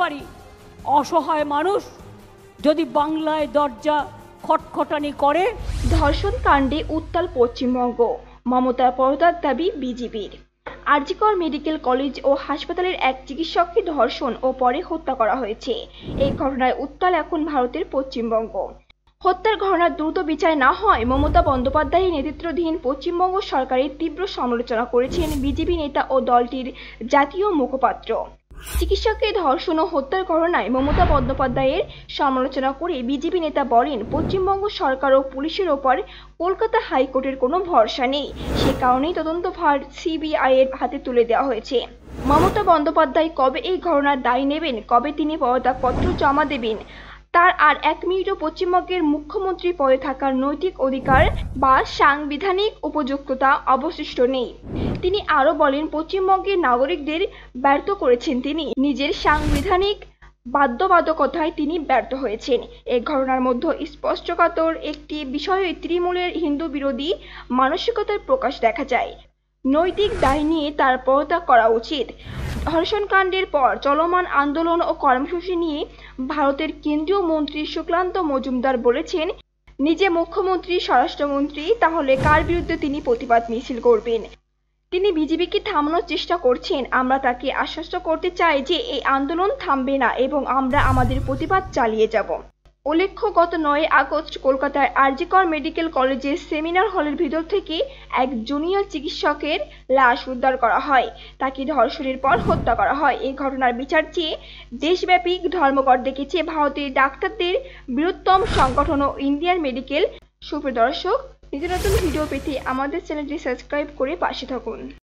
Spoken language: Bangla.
পারি, অসহায় মানুষ যদি বাংলায় দরজা খটখটানি করে। ধর্ষণ কাণ্ডে উত্তাল পশ্চিমবঙ্গ, মমতার পদত্যাগ দাবি বিজেপির। আর.জি. কর মেডিকেল কলেজ ও হাসপাতালের এক চিকিৎসককে ধর্ষণ ও পরে হত্যা করা হয়েছে। এই ঘটনায় উত্তাল এখন ভারতের পশ্চিমবঙ্গ। হত্যার ঘটনার দ্রুত বিচার না হয় মমতা বন্দ্যোপাধ্যায়ের নেতৃত্বাধীন পশ্চিমবঙ্গ সরকারের তীব্র সমালোচনা করেছেন বিজেপি নেতা ও দলটির জাতীয় মুখপাত্র। চিকিৎসককে ধর্ষণ ও হত্যার ঘটনায় মমতা বন্দ্যোপাধ্যায়ের সমালোচনা করে বিজেপি নেতা বলেন, পশ্চিমবঙ্গ সরকার ও পুলিশের ওপর কলকাতা হাইকোর্টের কোনো ভরসা নেই, সে কারণেই তদন্তভার সিবিআই এর হাতে তুলে দেওয়া হয়েছে। মমতা বন্দ্যোপাধ্যায় কবে এই ঘটনার দায় নেবেন, কবে তিনি পদত্যাগপত্র জমা দেবেন, তার আর এক মিনিটও পশ্চিমবঙ্গের মুখ্যমন্ত্রী পদে থাকার নৈতিক অধিকার বা সাংবিধানিক উপযুক্ততা অবশিষ্ট নেই। তিনি আরও বলেন, পশ্চিমবঙ্গের নাগরিকদের ব্যর্থ করেছেন তিনি, নিজের সাংবিধানিক বাধ্যবাধকতায় তিনি ব্যর্থ হয়েছেন। এই ঘটনার মধ্যে স্পষ্টকাতর একটি বিষয়ে তৃণমূলের হিন্দু বিরোধী মানসিকতার প্রকাশ দেখা যায়। নৈতিক দায় নিয়ে তার পদত্যাগ করা উচিত। ধর্ষণকাণ্ডের পর চলমান আন্দোলন ও কর্মসূচি নিয়ে ভারতের কেন্দ্রীয় মন্ত্রী সুকান্ত মজুমদার বলেছেন, নিজে মুখ্যমন্ত্রী, স্বরাষ্ট্রমন্ত্রী, তাহলে কার বিরুদ্ধে তিনি প্রতিবাদ মিছিল করবেন? তিনি বিজেপিকে থামানোর চেষ্টা করছেন। আমরা তাকে আশ্বস্ত করতে চাই যে এই আন্দোলন থামবে না এবং আমরা আমাদের প্রতিবাদ চালিয়ে যাব। উল্লেখ্য, গত 9 আগস্ট কলকাতার আর.জি. কর মেডিকেল কলেজের সেমিনার হলের ভিতর থেকে এক জুনিয়র চিকিৎসকের লাশ উদ্ধার করা হয়। তাকে ধর্ষণের পর হত্যা করা হয়। এই ঘটনার বিচার চেয়ে দেশব্যাপী ধর্মঘট ডেকেছে ভারতের ডাক্তারদের বৃহত্তম সংগঠন ও ইন্ডিয়ান মেডিকেল। সুপ্রিয় দর্শক, নিত্য নতুন ভিডিও পেতে আমাদের চ্যানেলটি সাবস্ক্রাইব করে পাশে থাকুন।